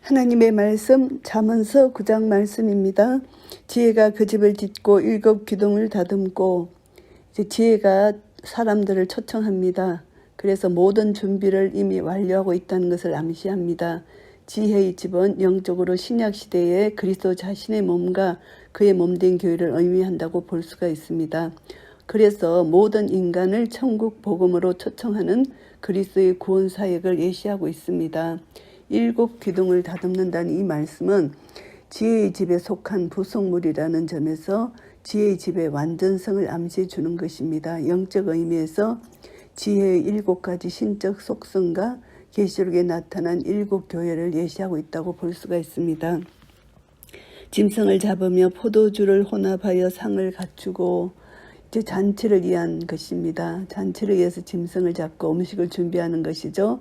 하나님의 말씀 잠언서 9장 말씀입니다. 지혜가 그 집을 짓고 7 기둥을 다듬고, 이제 지혜가 사람들을 초청합니다. 그래서 모든 준비를 이미 완료하고 있다는 것을 암시합니다. 지혜의 집은 영적으로 신약시대에 그리스도 자신의 몸과 그의 몸된 교회를 의미한다고 볼 수가 있습니다. 그래서 모든 인간을 천국 복음으로 초청하는 그리스도의 구원 사역을 예시하고 있습니다. 7 기둥을 다듬는다는 이 말씀은 지혜의 집에 속한 부속물이라는 점에서 지혜의 집의 완전성을 암시해 주는 것입니다. 영적 의미에서 지혜의 7가지 신적 속성과 계시록에 나타난 7 교회를 예시하고 있다고 볼 수가 있습니다. 짐승을 잡으며 포도주를 혼합하여 상을 갖추고, 이제 잔치를 위한 것입니다. 잔치를 위해서 짐승을 잡고 음식을 준비하는 것이죠.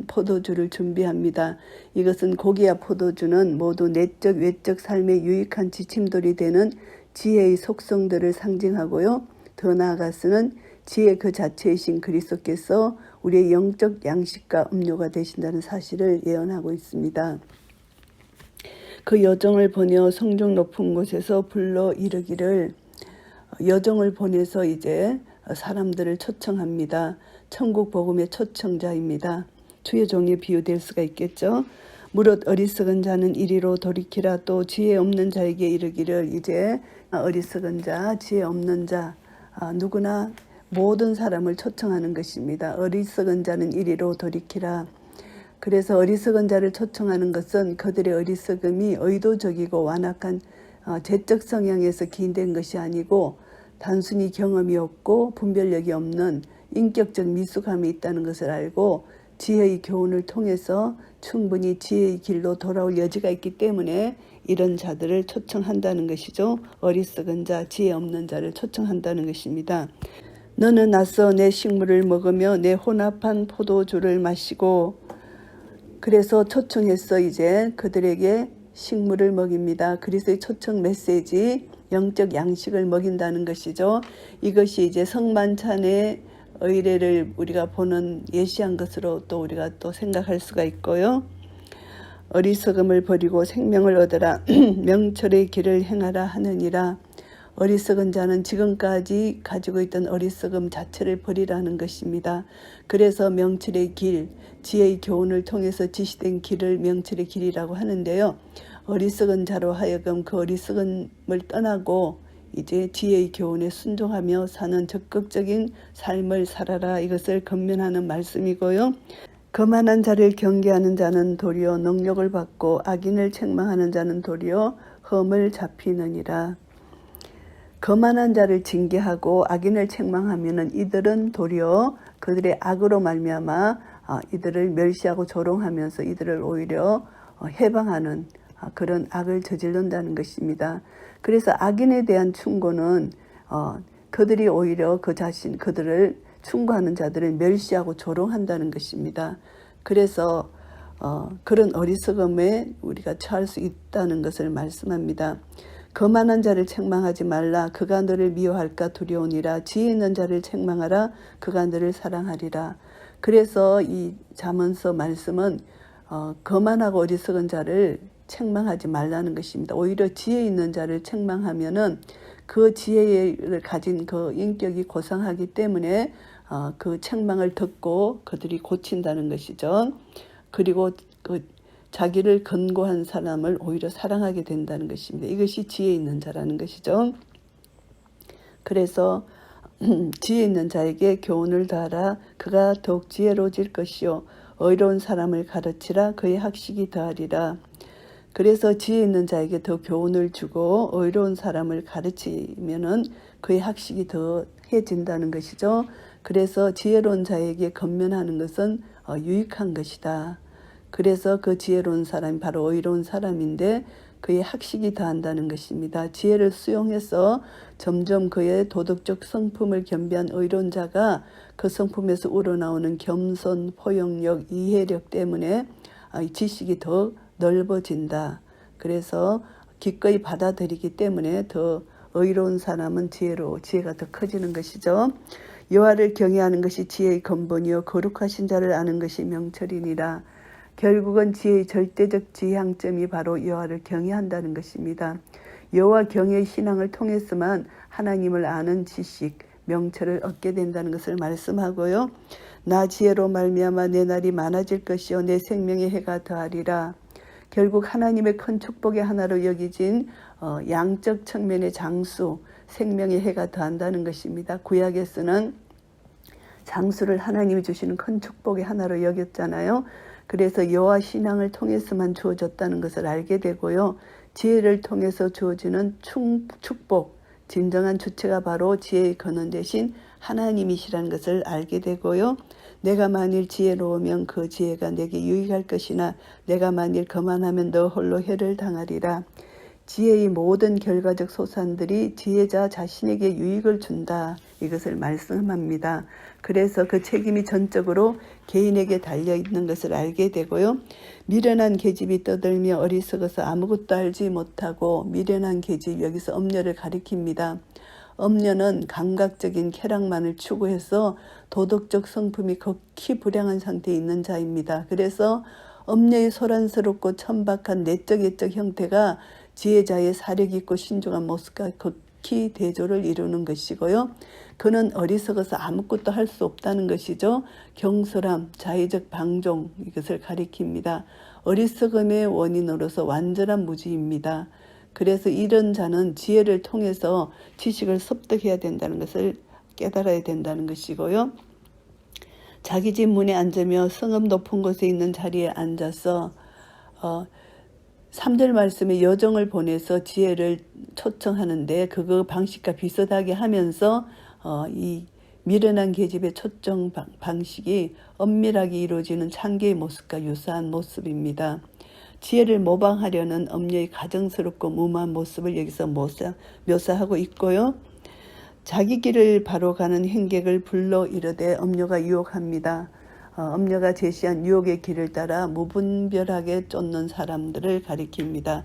포도주를 준비합니다. 이것은 고기와 포도주는 모두 내적 외적 삶에 유익한 지침돌이 되는 지혜의 속성들을 상징하고요. 더 나아가서는 지혜 그 자체이신 그리스도께서 우리의 영적 양식과 음료가 되신다는 사실을 예언하고 있습니다. 그 여종을 보내어 성중 높은 곳에서 불러 이르기를, 여종을 보내서 이제 사람들을 초청합니다. 천국 복음의 초청자입니다. 주의 종에 비유될 수가 있겠죠. 무릇 어리석은 자는 이리로 돌이키라. 또 지혜 없는 자에게 이르기를, 이제 어리석은 자, 지혜 없는 자, 누구나 모든 사람을 초청하는 것입니다. 어리석은 자는 이리로 돌이키라. 그래서 어리석은 자를 초청하는 것은 그들의 어리석음이 의도적이고 완악한 죄적 성향에서 기인된 것이 아니고 단순히 경험이 없고 분별력이 없는 인격적 미숙함이 있다는 것을 알고 지혜의 교훈을 통해서 충분히 지혜의 길로 돌아올 여지가 있기 때문에 이런 자들을 초청한다는 것이죠. 어리석은 자, 지혜 없는 자를 초청한다는 것입니다. 너는 나서 내 식물을 먹으며 내 혼합한 포도주를 마시고, 그래서 초청해서 이제 그들에게 식물을 먹입니다. 그리스도의 초청 메시지, 영적 양식을 먹인다는 것이죠. 이것이 이제 성만찬의 의례를 우리가 보는 예시한 것으로 또 우리가 또 생각할 수가 있고요. 어리석음을 버리고 생명을 얻으라. 명철의 길을 행하라 하느니라. 어리석은 자는 지금까지 가지고 있던 어리석음 자체를 버리라는 것입니다. 그래서 명철의 길, 지혜의 교훈을 통해서 지시된 길을 명철의 길이라고 하는데요. 어리석은 자로 하여금 그 어리석음을 떠나고 이제 지혜의 교훈에 순종하며 사는 적극적인 삶을 살아라, 이것을 권면하는 말씀이고요. 거만한 자를 경계하는 자는 도리어 능력을 받고 악인을 책망하는 자는 도리어 험을 잡히느니라. 거만한 자를 징계하고 악인을 책망하면은 이들은 도리어 그들의 악으로 말미암아 이들을 멸시하고 조롱하면서 이들을 오히려 해방하는 그런 악을 저지른다는 것입니다. 그래서 악인에 대한 충고는 그들이 오히려 그들을 충고하는 자들을 멸시하고 조롱한다는 것입니다. 그래서 그런 어리석음에 우리가 처할 수 있다는 것을 말씀합니다. 거만한 자를 책망하지 말라. 그가 너를 미워할까 두려우니라. 지혜 있는 자를 책망하라. 그가 너를 사랑하리라. 그래서 이 잠언서 말씀은 거만하고 어리석은 자를 책망하지 말라는 것입니다. 오히려 지혜 있는 자를 책망하면은 그 지혜를 가진 그 인격이 고상하기 때문에 그 책망을 듣고 그들이 고친다는 것이죠. 그리고 그 자기를 권고한 사람을 오히려 사랑하게 된다는 것입니다. 이것이 지혜 있는 자라는 것이죠. 그래서 지혜 있는 자에게 교훈을 더하라. 그가 더욱 지혜로워질 것이요 의로운 사람을 가르치라. 그의 학식이 더하리라. 그래서 지혜 있는 자에게 더 교훈을 주고 의로운 사람을 가르치면은 그의 학식이 더해진다는 것이죠. 그래서 지혜로운 자에게 권면하는 것은 유익한 것이다. 그래서 그 지혜로운 사람이 바로 의로운 사람인데 그의 학식이 더한다는 것입니다. 지혜를 수용해서 점점 그의 도덕적 성품을 겸비한 의로운 자가 그 성품에서 우러나오는 겸손, 포용력, 이해력 때문에 지식이 더 넓어진다. 그래서 기꺼이 받아들이기 때문에 더 의로운 사람은 지혜가 더 커지는 것이죠. 여호와를 경외하는 것이 지혜의 근본이요 거룩하신 자를 아는 것이 명철이니라. 결국은 지혜의 절대적 지향점이 바로 여호와를 경외한다는 것입니다. 여호와 경외의 신앙을 통해서만 하나님을 아는 지식, 명철을 얻게 된다는 것을 말씀하고요. 나 지혜로 말미암아 내 날이 많아질 것이요 내 생명의 해가 더하리라. 결국 하나님의 큰 축복의 하나로 여기진 양적 측면의 장수, 생명의 해가 더한다는 것입니다. 구약에서는 장수를 하나님이 주시는 큰 축복의 하나로 여겼잖아요. 그래서 여호와 신앙을 통해서만 주어졌다는 것을 알게 되고요. 지혜를 통해서 주어지는 축복, 진정한 주체가 바로 지혜의 근원 대신 하나님이시라는 것을 알게 되고요. 내가 만일 지혜로우면 그 지혜가 내게 유익할 것이나 내가 만일 거만하면 너 홀로 해를 당하리라. 지혜의 모든 결과적 소산들이 지혜자 자신에게 유익을 준다. 이것을 말씀합니다. 그래서 그 책임이 전적으로 개인에게 달려있는 것을 알게 되고요. 미련한 계집이 떠들며 어리석어서 아무것도 알지 못하고 미련한 계집, 여기서 엄녀를 가리킵니다. 엄녀는 감각적인 쾌락만을 추구해서 도덕적 성품이 극히 불량한 상태에 있는 자입니다. 그래서 엄녀의 소란스럽고 천박한 내적 예적 형태가 지혜자의 사력 있고 신중한 모습과 극히 대조를 이루는 것이고요. 그는 어리석어서 아무것도 할 수 없다는 것이죠. 경솔함, 자의적 방종, 이것을 가리킵니다. 어리석음의 원인으로서 완전한 무지입니다. 그래서 이런 자는 지혜를 통해서 지식을 습득해야 된다는 것을 깨달아야 된다는 것이고요. 자기 집 문에 앉으며 성읍 높은 곳에 있는 자리에 앉아서 3절 말씀에 여정을 보내서 지혜를 초청하는데 그거 방식과 비슷하게 하면서 이 미련한 계집의 초청 방식이 엄밀하게 이루어지는 창기의 모습과 유사한 모습입니다. 지혜를 모방하려는 엄녀의 가정스럽고 무모한 모습을 여기서 묘사하고 있고요. 자기 길을 바로 가는 행객을 불러 이르되 엄녀가 유혹합니다. 엄녀가 제시한 유혹의 길을 따라 무분별하게 쫓는 사람들을 가리킵니다.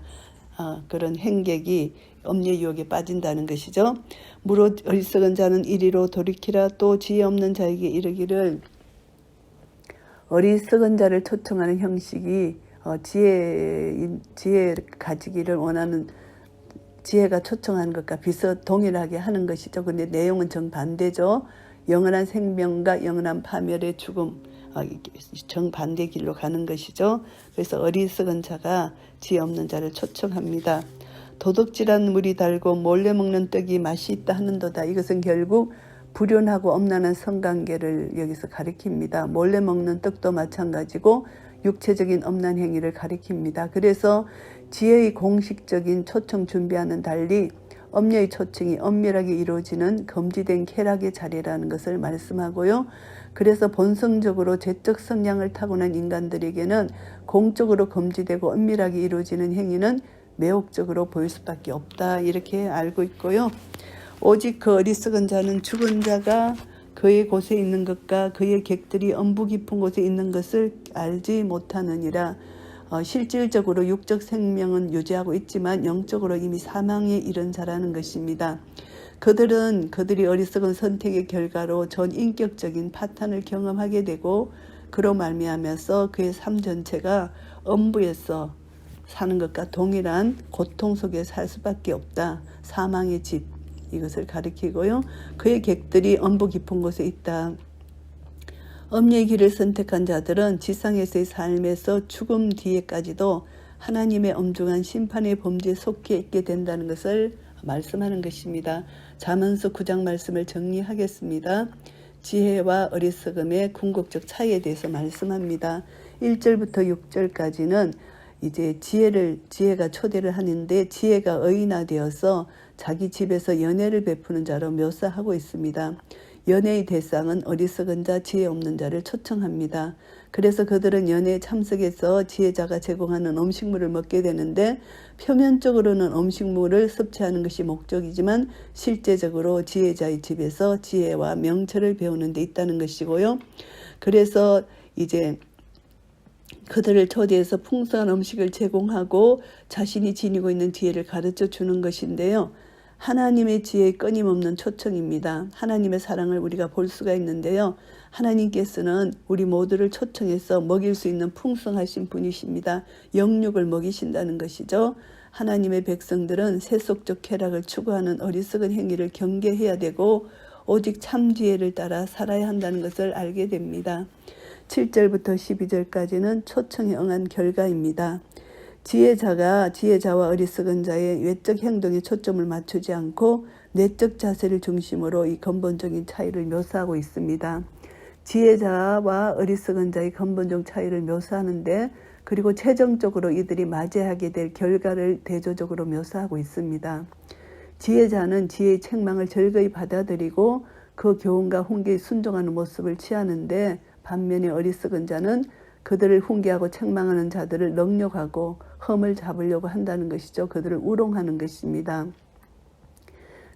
그런 행객이 엄녀의 유혹에 빠진다는 것이죠. 무릇 어리석은 자는 이리로 돌이키라. 또 지혜 없는 자에게 이르기를. 어리석은 자를 초청하는 형식이 지혜 가지기를 원하는 지혜가 초청하는 것과 동일하게 하는 것이죠. 그런데 내용은 정반대죠. 영원한 생명과 영원한 파멸의 죽음, 정반대 길로 가는 것이죠. 그래서 어리석은 자가 지혜 없는 자를 초청합니다. 도둑질한 물이 달고 몰래 먹는 떡이 맛이 있다 하는도다. 이것은 결국 불륜하고 엄란한 성관계를 여기서 가리킵니다. 몰래 먹는 떡도 마찬가지고 육체적인 엄란 행위를 가리킵니다. 그래서 지혜의 공식적인 초청 준비와는 달리 엄녀의 초청이 엄밀하게 이루어지는 금지된 쾌락의 자리라는 것을 말씀하고요. 그래서 본성적으로 죄적 성향을 타고난 인간들에게는 공적으로 금지되고 엄밀하게 이루어지는 행위는 매혹적으로 보일 수밖에 없다. 이렇게 알고 있고요. 오직 그 어리석은 자는 죽은 자가 그의 곳에 있는 것과 그의 객들이 엄부 깊은 곳에 있는 것을 알지 못하느니라. 실질적으로 육적 생명은 유지하고 있지만 영적으로 이미 사망에 이른 자라는 것입니다. 그들이 어리석은 선택의 결과로 전 인격적인 파탄을 경험하게 되고 그로 말미암아서 그의 삶 전체가 엄부에서 사는 것과 동일한 고통 속에 살 수밖에 없다. 사망의 집, 이것을 가리키고요. 그의 객들이 엄부 깊은 곳에 있다. 엄녀의 길을 선택한 자들은 지상에서의 삶에서 죽음 뒤에까지도 하나님의 엄중한 심판의 범죄에 속해 있게 된다는 것을 말씀하는 것입니다. 잠언서 9장 말씀을 정리하겠습니다. 지혜와 어리석음의 궁극적 차이에 대해서 말씀합니다. 1절부터 6절까지는 이제 지혜가 초대를 하는데 지혜가 의인화되어서 자기 집에서 연애를 베푸는 자로 묘사하고 있습니다. 연애의 대상은 어리석은 자, 지혜 없는 자를 초청합니다. 그래서 그들은 연애에 참석해서 지혜자가 제공하는 음식물을 먹게 되는데 표면적으로는 음식물을 섭취하는 것이 목적이지만 실제적으로 지혜자의 집에서 지혜와 명철을 배우는 데 있다는 것이고요. 그래서 이제 그들을 초대해서 풍성한 음식을 제공하고 자신이 지니고 있는 지혜를 가르쳐 주는 것인데요. 하나님의 지혜의 끊임없는 초청입니다. 하나님의 사랑을 우리가 볼 수가 있는데요. 하나님께서는 우리 모두를 초청해서 먹일 수 있는 풍성하신 분이십니다. 영육을 먹이신다는 것이죠. 하나님의 백성들은 세속적 쾌락을 추구하는 어리석은 행위를 경계해야 되고 오직 참 지혜를 따라 살아야 한다는 것을 알게 됩니다. 7절부터 12절까지는 초청에 응한 결과입니다. 지혜자와 어리석은 자의 외적 행동에 초점을 맞추지 않고 내적 자세를 중심으로 이 근본적인 차이를 묘사하고 있습니다. 지혜자와 어리석은 자의 근본적 차이를 묘사하는데 그리고 최종적으로 이들이 맞이하게 될 결과를 대조적으로 묘사하고 있습니다. 지혜자는 지혜의 책망을 절거히 받아들이고 그 교훈과 훈계에 순종하는 모습을 취하는데 반면에 어리석은 자는 그들을 훈계하고 책망하는 자들을 능욕하고 흠을 잡으려고 한다는 것이죠. 그들을 우롱하는 것입니다.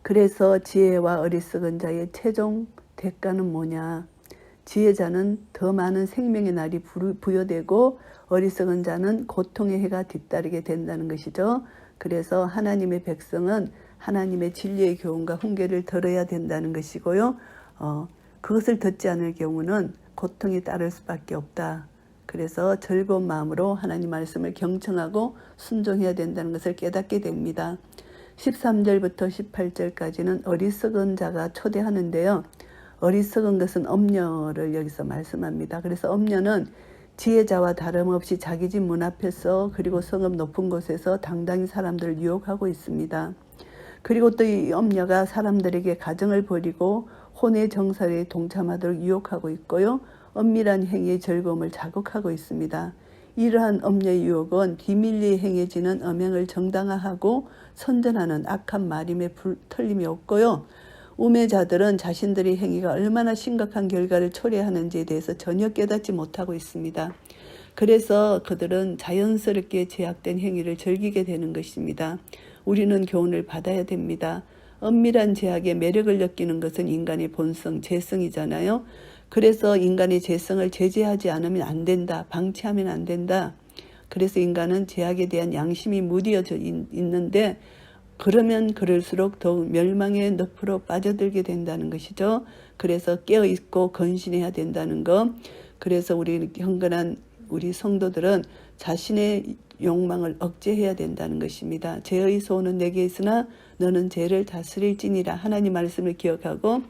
그래서 지혜와 어리석은 자의 최종 대가는 뭐냐? 지혜자는 더 많은 생명의 날이 부여되고 어리석은 자는 고통의 해가 뒤따르게 된다는 것이죠. 그래서 하나님의 백성은 하나님의 진리의 교훈과 훈계를 들어야 된다는 것이고요. 그것을 듣지 않을 경우는 고통이 따를 수밖에 없다. 그래서 즐거운 마음으로 하나님 말씀을 경청하고 순종해야 된다는 것을 깨닫게 됩니다. 13절부터 18절까지는 어리석은 자가 초대하는데요. 어리석은 것은 엄녀를 여기서 말씀합니다. 그래서 엄녀는 지혜자와 다름없이 자기 집 문 앞에서 그리고 성읍 높은 곳에서 당당히 사람들을 유혹하고 있습니다. 그리고 또 이 엄녀가 사람들에게 가정을 벌이고 혼의 정사에 동참하도록 유혹하고 있고요. 엄밀한 행위의 즐거움을 자극하고 있습니다. 이러한 엄녀의 유혹은 비밀리에 행해지는 음행을 정당화하고 선전하는 악한 말임에 틀림이 없고요. 우매자들은 자신들의 행위가 얼마나 심각한 결과를 초래하는지에 대해서 전혀 깨닫지 못하고 있습니다. 그래서 그들은 자연스럽게 제약된 행위를 즐기게 되는 것입니다. 우리는 교훈을 받아야 됩니다. 엄밀한 제약의 매력을 느끼는 것은 인간의 본성, 재성이잖아요. 그래서 인간의 재성을 제재하지 않으면 안 된다. 방치하면 안 된다. 그래서 인간은 제약에 대한 양심이 무뎌져 있는데 그러면 그럴수록 더욱 멸망의 늪으로 빠져들게 된다는 것이죠. 그래서 깨어있고 건신해야 된다는 것. 그래서 우리 경건한 우리 성도들은 자신의 욕망을 억제해야 된다는 것입니다. 죄의 소원은 내게 있으나 너는 죄를 다스릴지니라. 하나님 말씀을 기억하고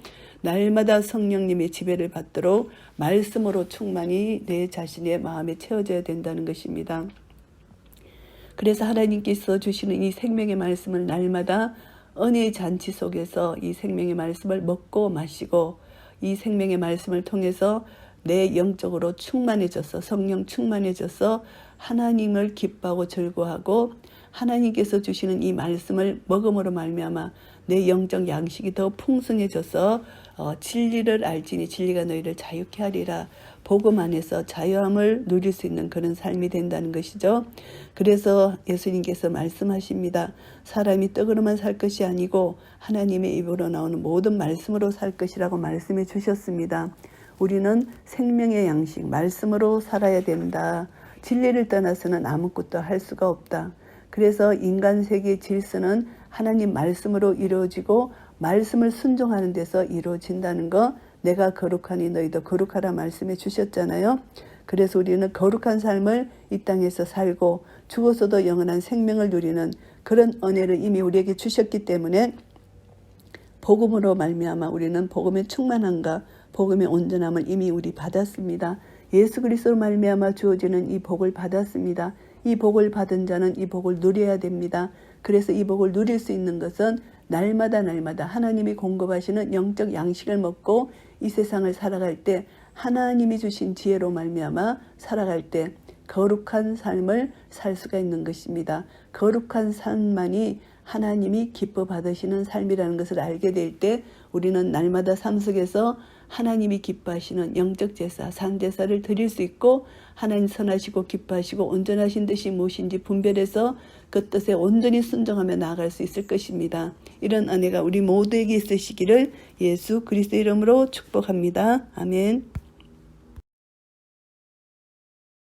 날마다 성령님의 지배를 받도록 말씀으로 충만히 내 자신의 마음에 채워져야 된다는 것입니다. 그래서 하나님께서 주시는 이 생명의 말씀을 날마다 은혜의 잔치 속에서 이 생명의 말씀을 먹고 마시고 이 생명의 말씀을 통해서 내 영적으로 충만해져서 성령 충만해져서 하나님을 기뻐하고 즐거워하고 하나님께서 주시는 이 말씀을 먹음으로 말미암아 내 영적 양식이 더 풍성해져서 진리를 알지니 진리가 너희를 자유케 하리라. 복음 안에서 자유함을 누릴 수 있는 그런 삶이 된다는 것이죠. 그래서 예수님께서 말씀하십니다. 사람이 떡으로만 살 것이 아니고 하나님의 입으로 나오는 모든 말씀으로 살 것이라고 말씀해 주셨습니다. 우리는 생명의 양식, 말씀으로 살아야 된다. 진리를 떠나서는 아무것도 할 수가 없다. 그래서 인간 세계의 질서는 하나님 말씀으로 이루어지고 말씀을 순종하는 데서 이루어진다는 거, 내가 거룩하니 너희도 거룩하라 말씀해 주셨잖아요. 그래서 우리는 거룩한 삶을 이 땅에서 살고 죽어서도 영원한 생명을 누리는 그런 은혜를 이미 우리에게 주셨기 때문에 복음으로 말미암아 우리는 복음의 충만함과 복음의 온전함을 이미 우리 받았습니다. 예수 그리스도로 말미암아 주어지는 이 복을 받았습니다. 이 복을 받은 자는 이 복을 누려야 됩니다. 그래서 이 복을 누릴 수 있는 것은 날마다 하나님이 공급하시는 영적 양식을 먹고 이 세상을 살아갈 때 하나님이 주신 지혜로 말미암아 살아갈 때 거룩한 삶을 살 수가 있는 것입니다. 거룩한 삶만이 하나님이 기뻐 받으시는 삶이라는 것을 알게 될 때 우리는 날마다 삶 속에서 하나님이 기뻐하시는 영적 제사, 산제사를 드릴 수 있고 하나님 선하시고 기뻐하시고 온전하신 뜻이 무엇인지 분별해서 그 뜻에 온전히 순종하며 나아갈 수 있을 것입니다. 이런 은혜가 우리 모두에게 있으시기를 예수 그리스도 이름으로 축복합니다. 아멘.